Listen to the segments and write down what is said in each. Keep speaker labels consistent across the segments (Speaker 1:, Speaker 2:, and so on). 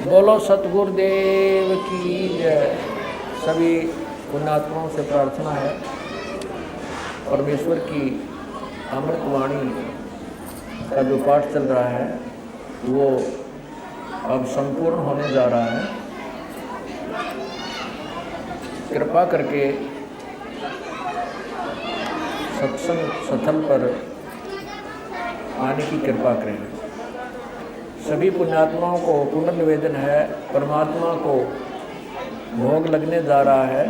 Speaker 1: बोलो सतगुरुदेव की जय। सभी पुण्यात्माओं से प्रार्थना है परमेश्वर की अमृतवाणी का जो पाठ चल रहा है वो अब संपूर्ण होने जा रहा है। कृपा करके सत्संग स्थल पर आने की कृपा करें। सभी पुण्यात्माओं को पुनर्निवेदन है, परमात्मा को भोग लगने जा रहा है,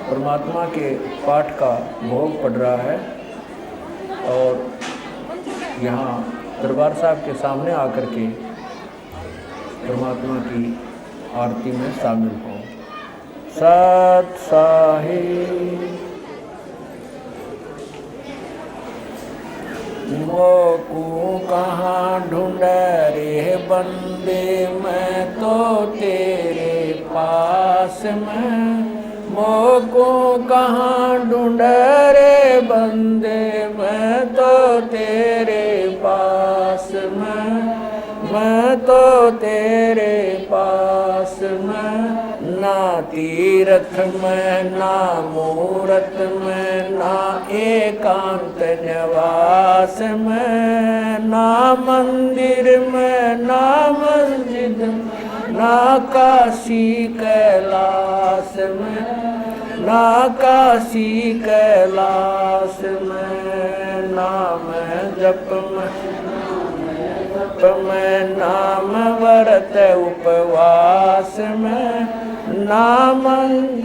Speaker 1: परमात्मा के पाठ का भोग पड़ रहा है और यहाँ दरबार साहब के सामने आकर के परमात्मा की आरती में शामिल हों। सत साहिब मोकू कहाँ ढूंढ रे बंदे, मैं तो तेरे पास में। मोकू कहाँ ढूंढ रे बंदे, मैं तो तेरे पास में। मैं तो तेरे पास में। ना तीर्थ में ना मूरत में, ना एकांत निवास में, ना मंदिर में ना मस्जिद में, ना काशी कैलाश में, ना काशी कैलाश में। नाम जप में नाम व्रत उपवास में, नाम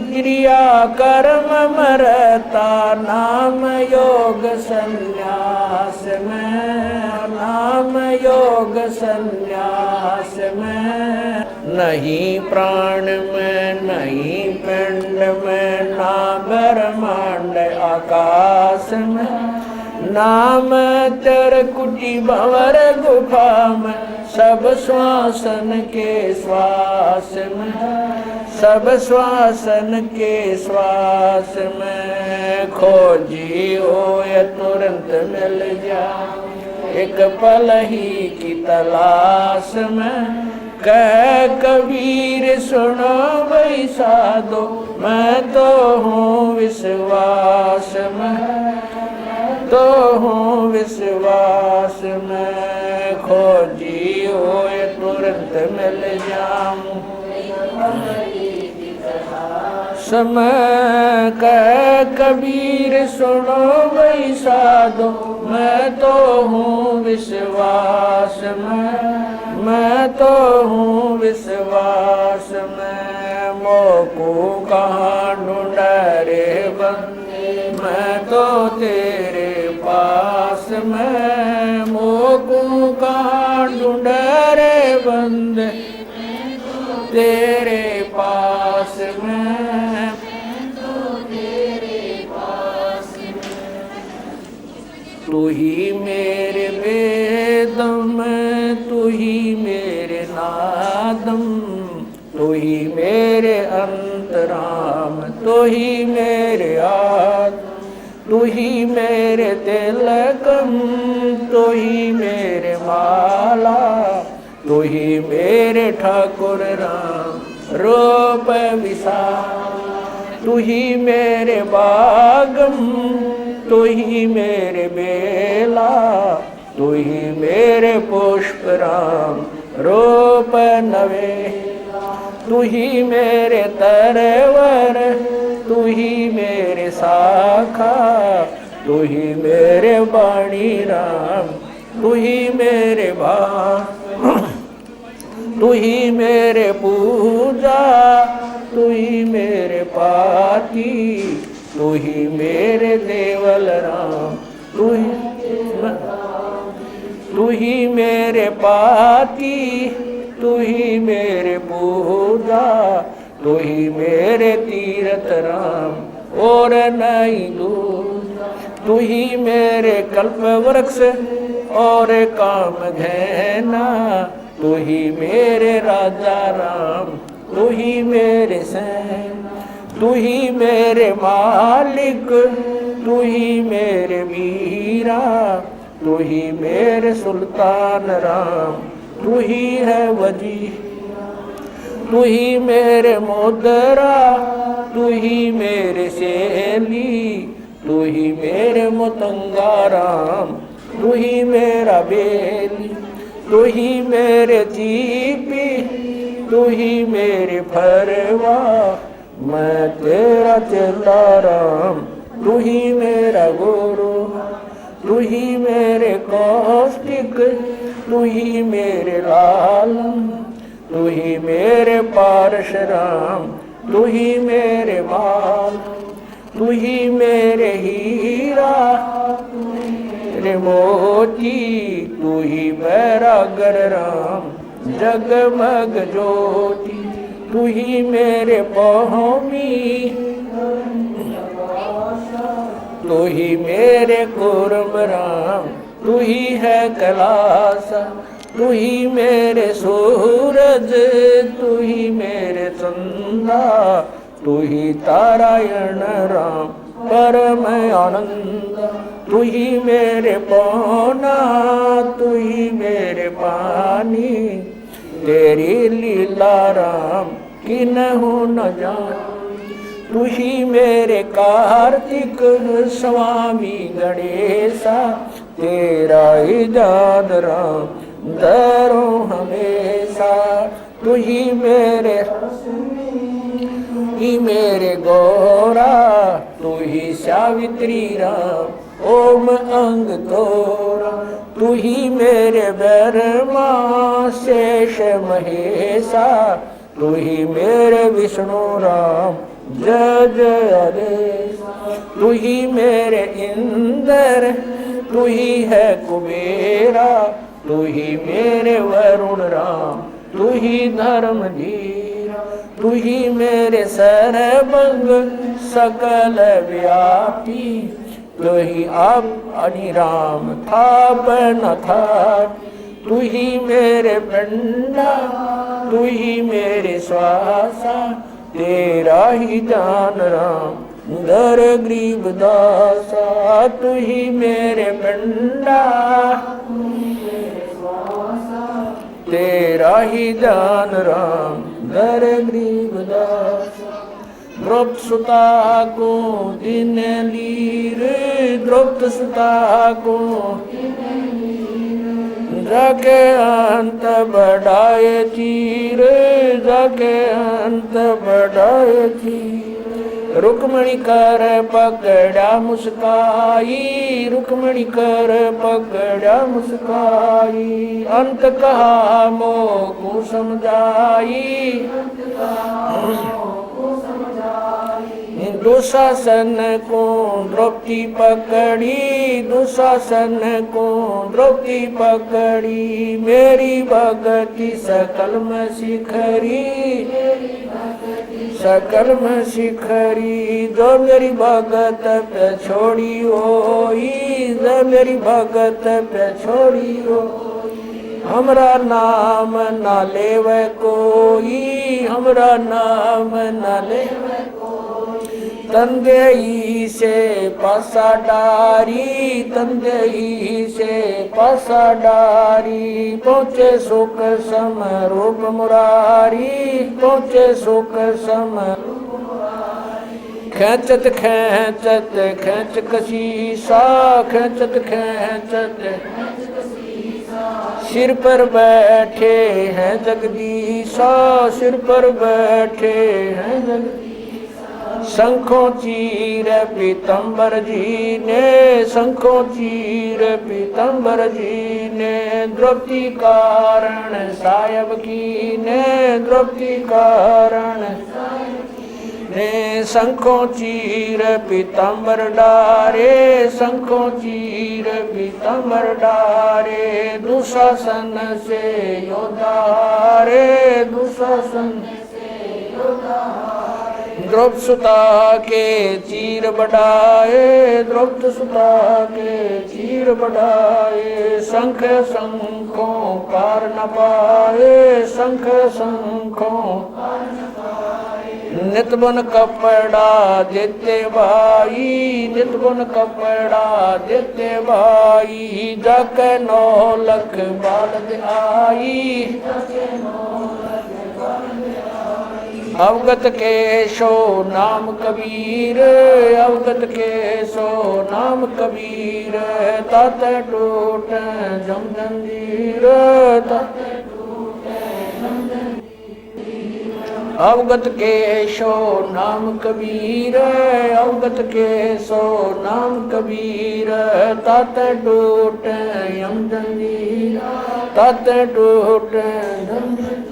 Speaker 1: क्रिया कर्म मरता, नाम योग संन्यास में, नाम योग संन्यास में। नहीं प्राण में नहीं पिंड में, ना ब्रह्मांड आकाश में। नाम तेरे कुटी भंवर गुफा में, सब श्वासन के श्वास में, सब श्वासन के श्वास में। खोजी हो या तुरंत मिल जा, एक पल ही की तलाश में। कह कबीर सुनो भाई साधो, मैं तो हूँ विश्वास में, तो हूँ विश्वास में। खोजी हो तुरंत मिल जाऊं, समय कह कबीर सुनो भाई साधो, मैं तो हूँ विश्वास में, मैं तो हूँ विश्वास में। मोको कहाँ ढूंढ रे बंदे, मैं तो तेरे पास में। मोको कहाँ ढूंढ रे बंदे, तेरे पास में, तेरे पास में। तू ही मेरे वेदम, तू ही मेरे नादम, तू ही मेरे अंतराम, तू ही मेरे आत्मा, तू ही मेरे तिलकम, तू ही मेरे माला, तू ही मेरे ठाकुर राम रूप विशाल। तू ही मेरे बागम, तू ही मेरे बेला, तू ही मेरे पुष्प राम रूप नवे। तू ही मेरे तरवर, तू ही मेरे शाखा, तू ही मेरे वाणी राम, तू ही मेरे भाग, तू ही मेरे पूजा, तू ही मेरे पाती, तू ही मेरे देवल राम, तू ही मेरे पाती, तू ही मेरे पूजा, तू ही मेरे तीरथ राम और नहीं दूजा। तू ही मेरे कल्प वृक्ष और काम धैना, तू ही मेरे राजा राम, तू ही मेरे सैन, तू ही मेरे मालिक, तू ही मेरे मीरा, तू ही मेरे सुल्तान राम, तू ही है वजी, तू ही मेरे मोदरा, तू ही मेरे सेली, तू ही मेरे मुतंगाराम, तू ही मेरा बेली, तू ही मेरे चीपी, तू ही मेरे फरवा, मैं तेरा चेला राम, तू ही मेरा गुरु, तू ही मेरे कौशिक, तू ही मेरे लाल, तू ही मेरे पारशुराम, तू ही मेरे बाल, तू ही मेरे हीरा, मेरे मोती, तू ही मेरा गरराम, जगमग ज्योति, तू ही मेरे पौमी, तू ही मेरे कुर्म राम, तू ही है कैलासा, तू ही मेरे सूरज, तू ही मेरे चंदा, तू ही तारायण राम परम आनंद, तू ही मेरे पौना, तू ही मेरे पानी, तेरी लीला राम किन्हु न जान, तू ही मेरे कार्तिक स्वामी गणेशा, तेरा ही जान राम दरो हमेशा, तू ही मेरे गौरा, तू ही सावित्री राम ओम अंग तोरा, तू ही मेरे ब्रह्मा शेष महेशा, तू ही मेरे विष्णु राम जय जय आदेश, तू ही मेरे इंद्र, तू ही है कुबेरा, तू ही मेरे वरुण राम, तू ही धर्म धीरा, तू ही मेरे सर्वंग सकल व्यापी, तू ही आप अनिराम था न था, तू ही मेरे पंडा, तू ही मेरे श्वासा, तेरा ही जान राम दर गरीब दासा, तू ही मेरे पंडा, तेरा ही जान राम दर गरीब दासा, द्रौपद सुता को दिन लीर, द्रौपद सुता को जाके अंत बढ़ाए चीर, जाके अंत बढ़ाए चीर, रुक्मणी कर पकड़ा मुस्काई, रुक्मणी कर पकड़ा मुस्काई, अंत कहा मोह को समझाई, दुशासन को द्रौपदी पकड़ी, दुशासन को द्रौपदी पकड़ी, मेरी भगति सकल में शिखरी, सकल में शिखरी, जो मेरी भगत पे छोड़ी होई, जो मेरी भगत पे छोड़ी हो, हमरा नाम ना लेवे कोई, हमरा नाम ना लेवे, तंदेई से पासा डारी, तंदेई से पासा डारी, पहुँचे सुख सम रूप मुरारी, पहुँचे सुख सम खेचत खेचत खेच कशीसा, खेचत खेचत सिर पर बैठे हैं जगदीशा, सिर पर बैठे हैं जगदीशा, शंखों चीर पीतम्बर जी ने, शंखों चीर पीतम्बर जी ने, द्रौपदी कारण सायब की ने, द्रौपदी कारण ने, शंखों चीर पीतम्बर डारे, शंखों चीर पीतम्बर डारे, दुशासन से योद्धारे, दुशासन से योद्धारे, द्रौपद सुता के चीर बढ़ाए, द्रौपद सुता के चीर बढ़ाए, शंख शंखों पार न पाए, शंख शंखों नित बन कपड़ा देते भाई, नित बन कपड़ा देते भाई, जाके 9 लख बालद आई। अवगत के सो नाम कबीर, अवगत के सो नाम कबीर, तात टूट जम जंजीर, अवगत के सो नाम कबीर, अवगत के सो नाम कबीर, तात टूट यम जंजीर, तात टूट जम जंजीर।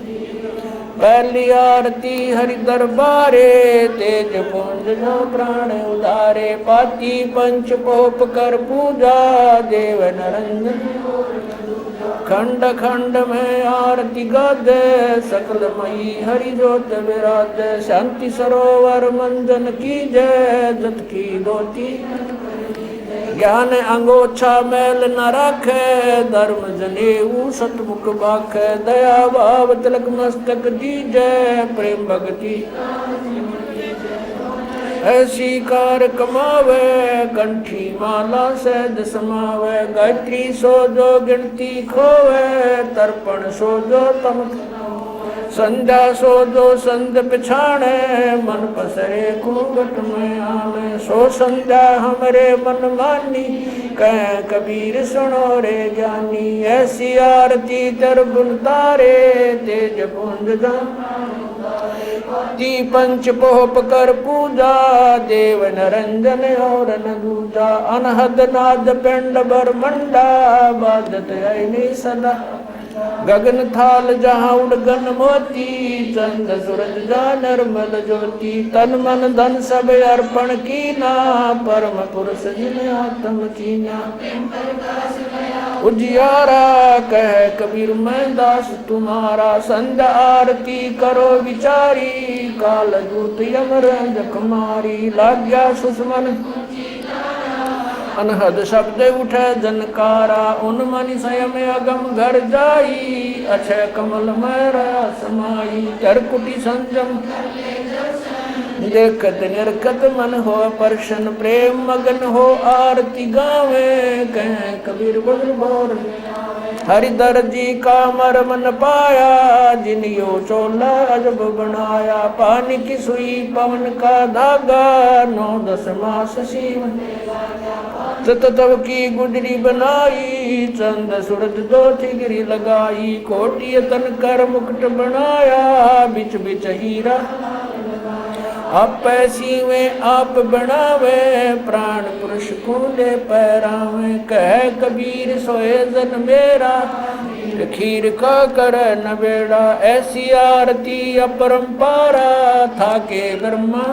Speaker 1: पहली आरती हरि दरबारे, तेज पुंज जो प्राण उदारे, पाती पंच पोप कर पूजा, देव नरंजन खंड खंड में आरती गादे, सकल मई हरि जोत विराज, शांति सरोवर मंजन की जय, जत की दोती ज्ञान अंगोछा मैल न राखे, धर्म जनेऊ सतमुख बाखे, दया भाव तिलक मस्तक दीजै, प्रेम भक्ति ऐसी कार कमावे, कंठी माला सहज समावे, गायत्री सो जो गिनती खोवे, तर्पण सो जो तम संध्या सो जो संध पिछाणे, मन पसरे घूंघट में आवे, सो संध्या हमरे मन मानी, कह कबीर सुनो रे ज्ञानी, ऐसी आरती तर गुण तारे, तेज पुंज ती पंच पोप कर पूजा, देव नरंजन और न दूजा, अनहद नाद पिंड बरमंडा, बादत ऐनी सदा, गगन थाल जहाँ उड़गन मोती, चंद सूरज जा निर्मल ज्योति, तन मन धन सब अर्पण कीना, परम पुरुष जिन आत्म कीना, उजियारा कह कबीर मैं दास तुम्हारा, संध्या आरती करो विचारी, काल दूत यमराज कुमारी, लाग्या सुषमन अनहद शब्द उठे जनकारा, उन मनि स्वयं अगम घर जाई, अक्षय कमल मैरा समाई, चरकुटी संजम देखत निरखत मन हो परशन, प्रेम मगन हो आरती गावे, कह कबीर बदल बोर हरि दर्जी का मर मन पाया, जिन यो चोला अजब बनाया, पानी की सुई पवन का धागा, 9-10 मास शिव तब की गुजरी बनाई, चंद सूरज दो थिगरी लगाई, कोटि तन कर मुकुट बनाया, बिच बिच हीरा आप सीवे आप बनावे, प्राण पुरुष कूदे पैरावे, कह कबीर सोए जन मेरा, खीर का कर न बेड़ा, ऐसी आरती अपरंपारा, था के ब्रह्मा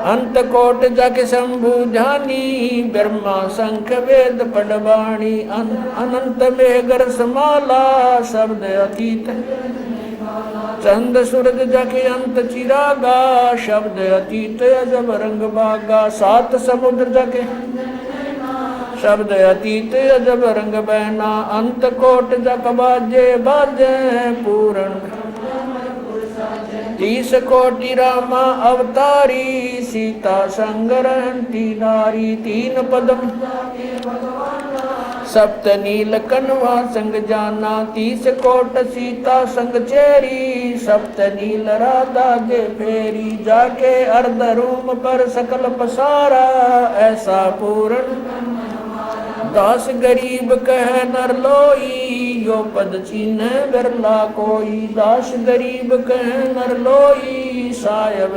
Speaker 1: अंत कोट जाके शंभु जानी, ब्रह्मा शंख वेद पडवाणी, अनंत मेघर समाला, शब्द अतीत चंद सूरज जाके अंत चिरागा, शब्द अतीत अजब रंग बागा, 7 समुद्र जाके शब्द अतीत अजब रंग बहना, अंत कोट जक बाजे बाजे, पूर्ण 30 कोटि रामा अवतारी, सीता संग रहती नारी, 3 पदम सप्त नील कनवा संग जाना, 30 कोट सीता संग चेरी, सप्त नील राधा दे फेरी, जाके अर्ध रूम पर सकल पसारा, ऐसा पूर्ण 10 गरीब कह नर लोई, यो पद चीन बिरला कोई, 10 गरीब कह नर लोई, सायब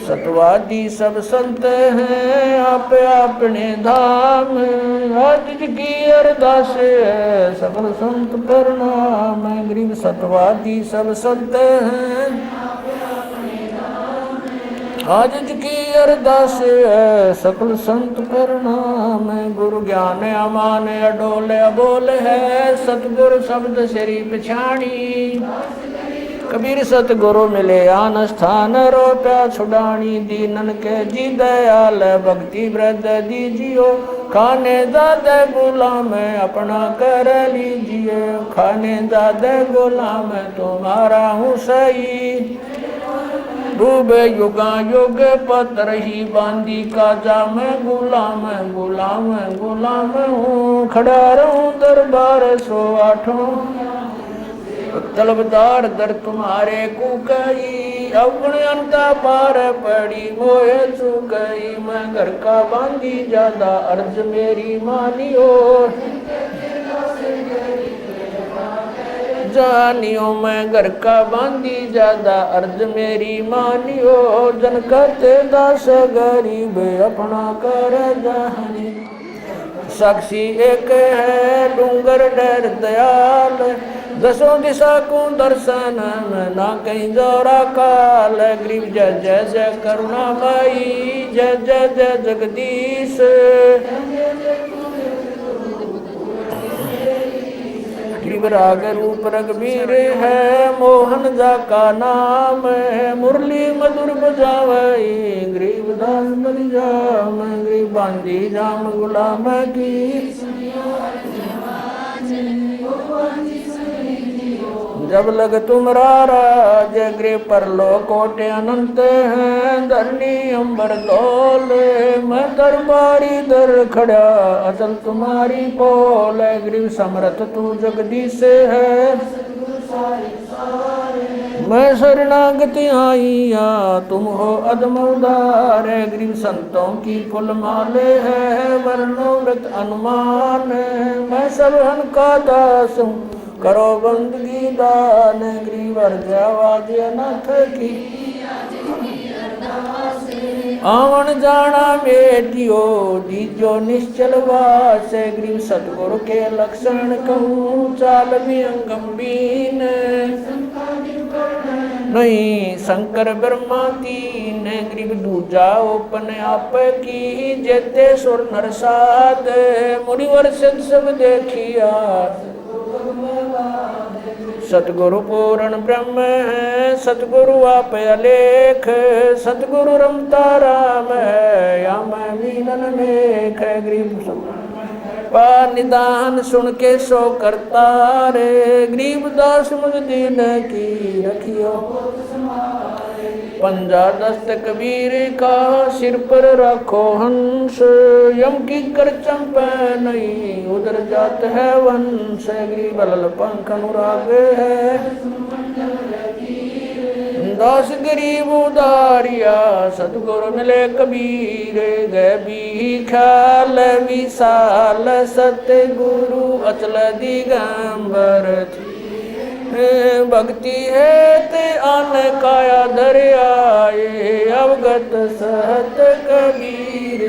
Speaker 1: सतवादी सब संत हैं, आप अपने धाम, आज की अरदास सकल संत प्रणाम, गरीब सतवादी सब संत हैं, आज की अरदास सकल संत प्रणाम, गुरु ज्ञान अमान अडोल अबोल है, सतगुरु शब्द श्री पछाणी, कबीर सतगुरु मिले आन स्थान रोप्या छुड़ानी दीनन के जी दयाल भक्ति वृद्ध दीजियो खाने दादे गुलाम अपना कर लीजिए खाने दादे गुलाम तुम्हारा हूँ सही डूबे युगा युग पत्र ही बांधी काजा में गुलाम गुलाम गुलाम हूँ खड़ा रहूं दरबार 108 तलबदार दर तुम्हारे कुकई अवगुण अंता पार पड़ी मोए चुकई मैं घर का बांधी ज्यादा अर्ज मेरी मानियो जानियो मैं घर का बांधी ज्यादा अर्ज मेरी मानियो जन करते दास गरीब अपना कर जानी साक्षी एक है डूंगर डर दयाल दसों दिशा को दर्शन में ना कहीं जोरा काल गरीब जय जय जय करुणामयी जय जय जय जगदीश गरीब राग रूप रघुवीर है मोहन जा का नाम है मुरली मधुर बजावई गरीब दास बन जाम गरीब बांधी जाम गुलाम की जब लग तुमरा राज गृह पर लो कोटे अनंत हैं धरनी अंबर डोल मैं दरबारी दर खड़ा असल तुम्हारी पोल गृह समर्थ तू जगदीश है मैं शरणागति आईया तुम हो अदम उदार गृह संतों की फुल माले है वर्णो व्रत अनुमान मैं सब हन का दास हूँ करो बंदगी दान ग्रीवर जवाज अनाथ की आवन जाना बेटियो दीजो निश्चल वास ग्रीव सतगुरु के लक्षण कहूँ चाल भी गंभीर नहीं शंकर ब्रह्मा तीन ग्रीव दूजा ओपन आप की जेते सुर नरसाद मुनिवर सब देखिया सतगुरु पूर्ण ब्रह्म है सतगुरु आप अलेख सतगुरु रमता राम है या मैं मीनन मेख गरीब पा निदान सुन के सो करता रे गरीब दास मुझ दीन की रखियो पंजा दस्त कबीर का सिर पर रखो हंस यम की कर चंपा नहीं उधर जात है वंश गरीब लल पंख अनुराग है दास गरीब उदारिया सतगुरु मिले कबीर गए भी ख्याल विशाल सतगुरु अचल दिगंबर थी भक्ति है ते आन काया दरियाए अवगत सहत कबीर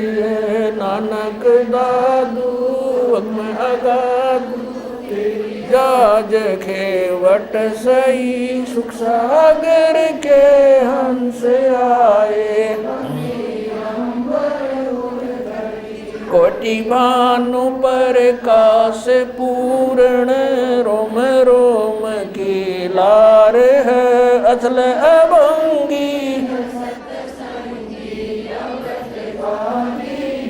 Speaker 1: नानक दादू अग्म अगाधु जाज खेवट सही सुख सागर के हंस आए कोटि भानु पर काश पूर्ण रोम रोम की लार है अचल अभंगी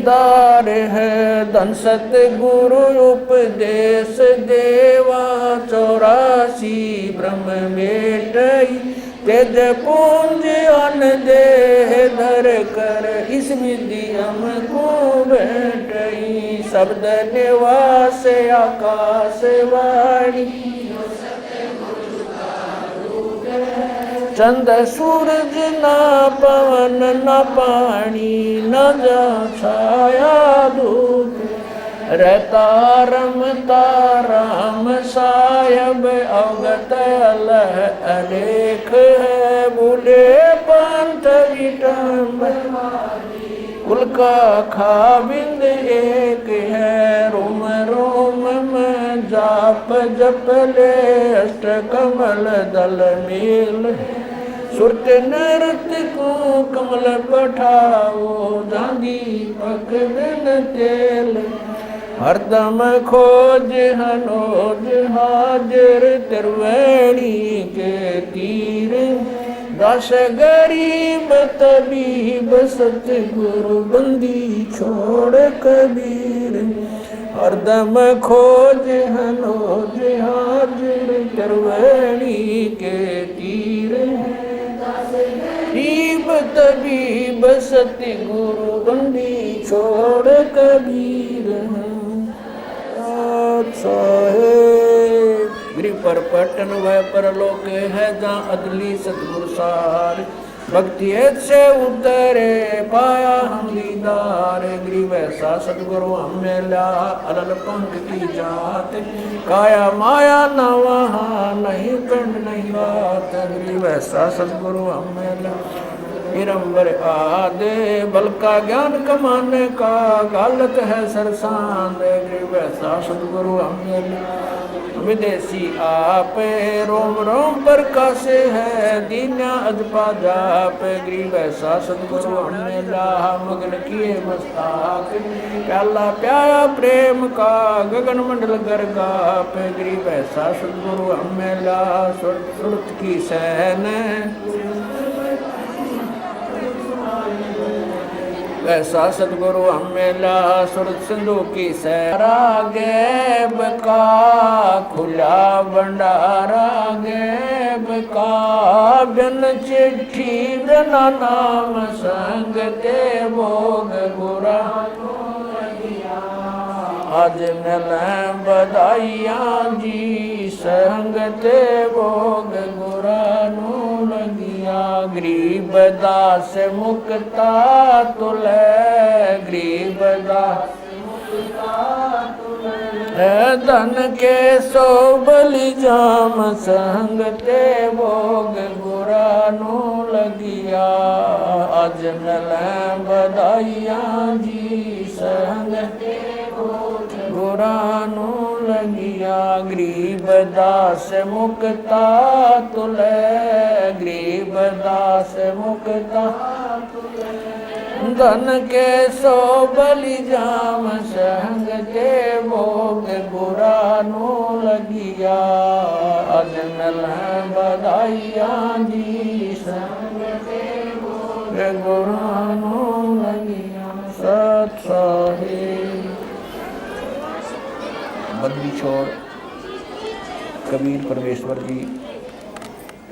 Speaker 1: दार है धन सत गुरु उपदेश देवा 84 ब्रह्म बेटई तेज पूंज अन देह धर कर इस विधि हमको बैठई शब्द निवास आकाश वाणी चंद सूरज ना पवन न पानी न जा छाया धूप रहता रमता राम सायब अवगत अलह अलेख है भूले पंथ विटम्ब कुल का खाबिंद एक है रोम रोम में जाप जप ले अष्ट कमल दल मेल सुरत नृत्य को कमल पठाओ दांदी पक बिन तेल हरदम खोज हनोज हाजिर त्रिवेणी के तीर दस गरीब तबीब सतगुरु बंदी छोड़ कबीर हरदम खोज हनोज हाजिर त्रिवेणी के तीर गरीब तबीब सतगुरु बंदी छोड़ कबीर साहेब गिर पर पटन वह परलोक है जहाँ अदली सतगुरु सार भक्ति से उतरे पाया हम दीदार गिरी वैसा सतगुरु हमें ला अलल पंख की जात काया माया न वहाँ नहीं पिंड नहीं बात गिरी वैसा सतगुरु हमें ला निरंबर आदे बल का ज्ञान कमाने का गालत है सरसान गिरी वैसा सतगुरु हमें विदेशी आप रोम रोम पर कासे है दीन्या अजपा जाप गरीब ऐसा सतगुरु हमने लाह मगन किए मस्ताक प्याला प्याया प्रेम का गगन मंडल गरगाप गरीब ऐसा सतगुरु हमें लाह सुरत की सहन ऐसा सतगुरु हमें ला सुरत सिंधु की सैरा गैब का खुला भंडारा गैब का बिन चिट्ठी बिना नाम संग ते भोग गुरा आज मिल बधाइयाँ जी संग ते भोग गुरा नू लगिया गरीब दास मुक्ता तुले गरीब दास धन के सो बलि जाम संग ते भोग गुरा नू लगिया आज मिल बधाइयाँ जी संग ते गुरा नू लगिया गरीब दास मुक्ता तुले गरीब दास मुक्ता धन के सो बलि जाम संग के भोग गुरा नू लगिया अजनल बधाइयाँ जी संग के भोग गुरा नू लगिया सत साहिब बंदी छोड़ कबीर परमेश्वर जी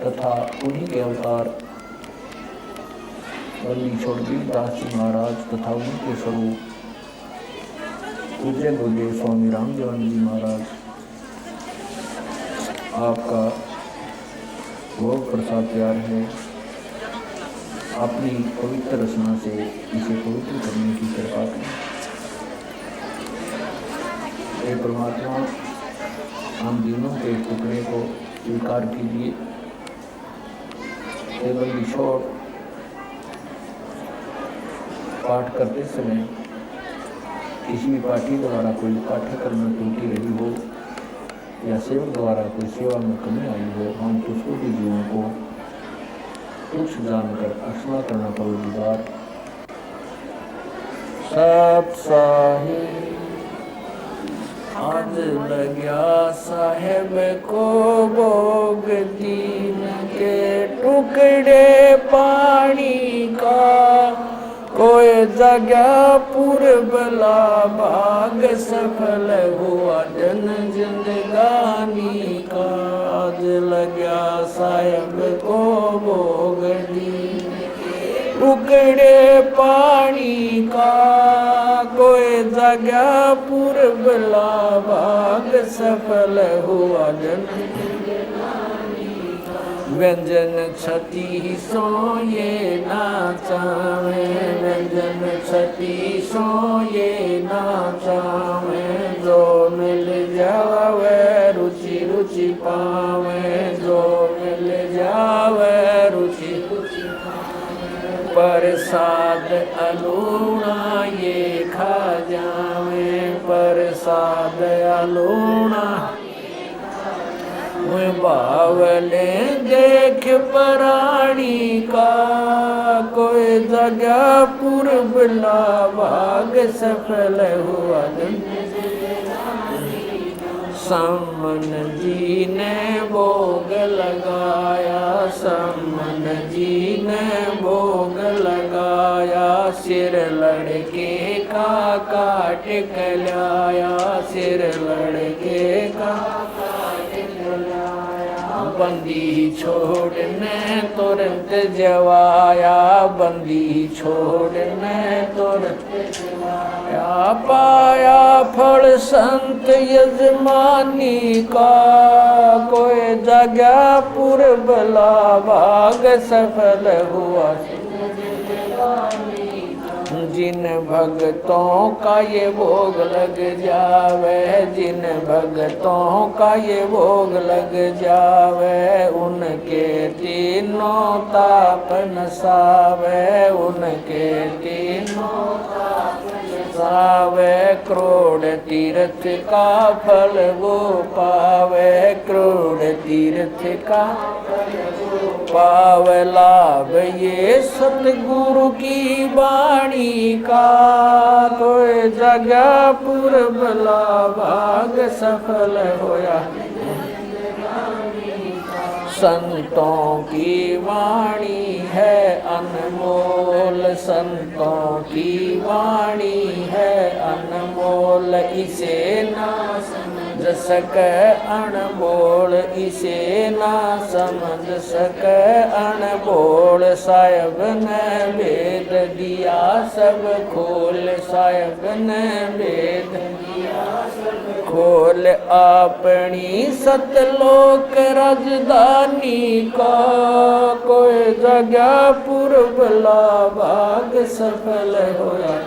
Speaker 1: तथा उन्हीं के अवतार बंदी छोड़ दास जी महाराज तथा उन्हीं के स्वरूप पूज्य गोजे स्वामी रामदेवन जी महाराज आपका भोग प्रसाद तैयार है। अपनी पवित्र रचना से इसे पवित्र करने की कृपा करें। हे परमात्मा हम दिनों के टुकड़े को स्वीकार कीजिए। हे बंदी छोड़ पाठ करते समय किसी भी पाठी द्वारा कोई पाठ्यक्रम में त्रुटि रही हो या सेवक द्वारा कोई सेवा में कमी आई हो, हम तुझको भी जीवों को तुच्छ जानकर क्षमा करना परवरदिगार। सत साहिब आज लग्या साहेब को भोग दीन के टुकड़े पानी का, कोई जगह पूर्वला भाग सफल हुआ जन जिंदगानी का। आज लग्या साहेब को भोग दीन टुकड़े पानी का, कोई जगह पूर्वला भाग सफल हुआ जन व्यंजन छती सो ये नाचावे, व्यंजन छती सो ये नाचावे, जो मिल जावे रुचि रुचि पावे, जो मिल जावे रुचि रुचि पावे, प्रसाद अलूणा ये खा जावे, प्रसाद अलूणा बावले देख प्राणी का, कोई जगह पूर्वला भाग सफल हुआ समन जी ने भोग लगाया, समन जी ने भोग लगाया, सिर लड़के का काट के लाया, सिर लड़के का काट के लाया। बंदी छोड़ने तुरंत जवाया, बंदी छोड़ने तुरंत जवाया। पाया फल संत यजमानी का, कोई जगह पुरबला भाग सफल हुआ। जिन भगतों का ये भोग लग जावे, जिन भगतों का ये भोग लग जावे, उनके तीनों ताप नसावे, उनके तीनों ताप नसावे। करोड़ तीर्थ का फल वो पावे, करोड़ तीर्थ का पावे लाभ ये सतगुरु की वाणी का, कोई जगह पुरबला भाग सफल होया। संतों की वाणी है अनमोल, संतों की वाणी है अनमोल, इसे ना समझ सके अनमोल, इसे ना समझ सके अनमोल। साहिब ने वेद दिया सब खोल, साहिब ने वेद दिया सब खोल। अपनी सतलोक राजधानी का, कोई जगह पुरबला भाग सफल होया।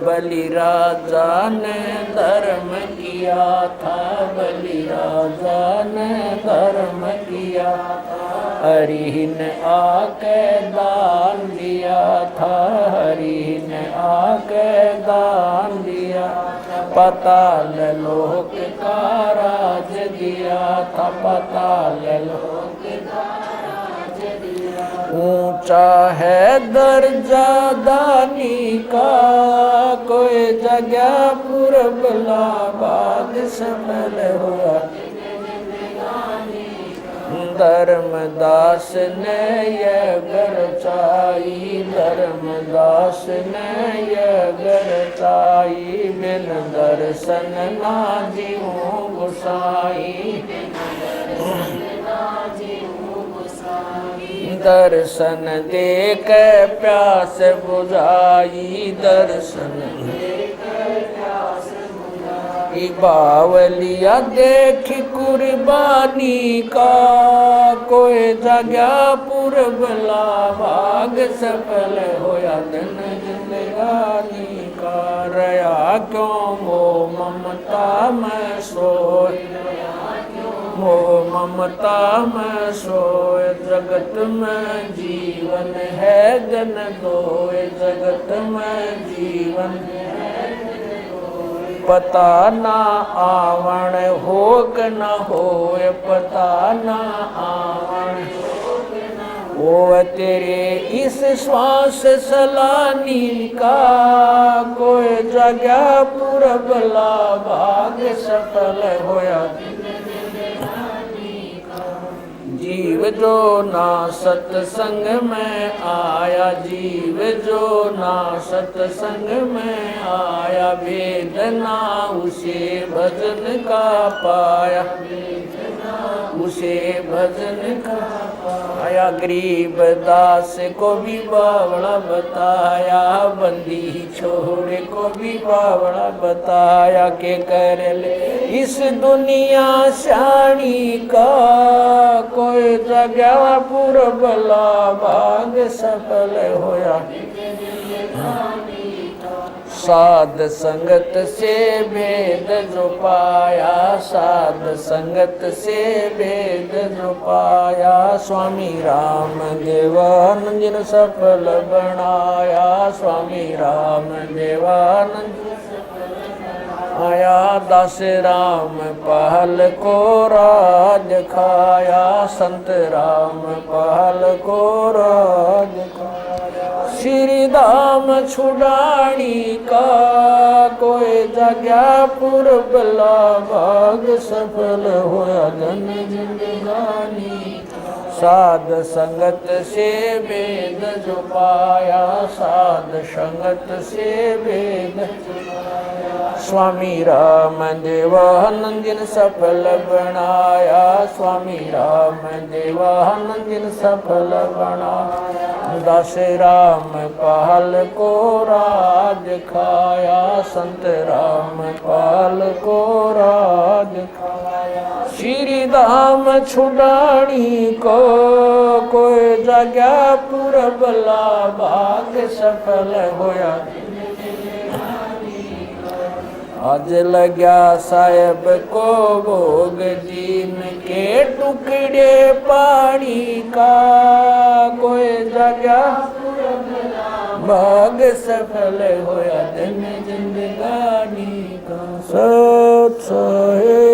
Speaker 1: बलि राजा ने धर्म किया था, बलि राजा ने धर्म किया था, हरि ने आके दान दिया था, हरि ने आके दान दिया। पाताल लोक का राज दिया था, पाताल लोक का राज दिया। ऊंचा है दर्जा दानी का, कोई जगह पुरबला भाग सफल हुआ। धर्मदास ने यह गरचाई, धर्मदास ने यह गरचाई, बिन दर्शन ना जीऊं गुसाई। दर्शन देख प्यास बुझाई, दर्शन बावलिया देख कुर्बानी का, कोई जगह पुरबला भाग सफल होया। धन जिंदगानी का रया क्यों मोह ममता में सोए, मोह ममता में सोए। जगत में जीवन है जन दोए, जगत में जीवन पता ना आवण हो क न होए, पता ना आवण हो तेरे इस श्वास सलानी का, कोई जगह पुरबला भाग सफल होया। जीव जो ना सत्संग में आया, जीव जो ना सत्संग में आया, भेद ना उसे भजन का पाया, उसे भजन का पाया। गरीब दास को भी बावड़ा बताया, बंदी छोड़े को भी बावड़ा बताया, के कर ले इस दुनिया शानी का, कोई जगह पुरबला भाग सफल होया। साध संगत से भेद जो पाया, साध संगत से भेद जो पाया। स्वामी राम देवानंद सफल बनाया, स्वामी राम देवानंद आया। दास राम पहल को राज खाया, संत राम पहल को राज खाया। श्री धाम छुड़ानी का कोई जगह पुरबला भाग सफल होया धन जिंदगानी। साध संगत से वेद जो पाया, साध संगत से वेद स्वामी राम देवानंद जिन सफल बनाया, स्वामी राम देवानंद जिन सफल बनाया। दास राम पाल को राज खाया, संत राम पाल को राज खाया। श्री धाम छुड़ानी को कोई जगह पुरबला भाग सफल होया। आज लग्या साहेब को भोग दीन के टुकड़े पानी का कोई जगह भाग सफल होया दिन जिंदगानी का। सत साहेब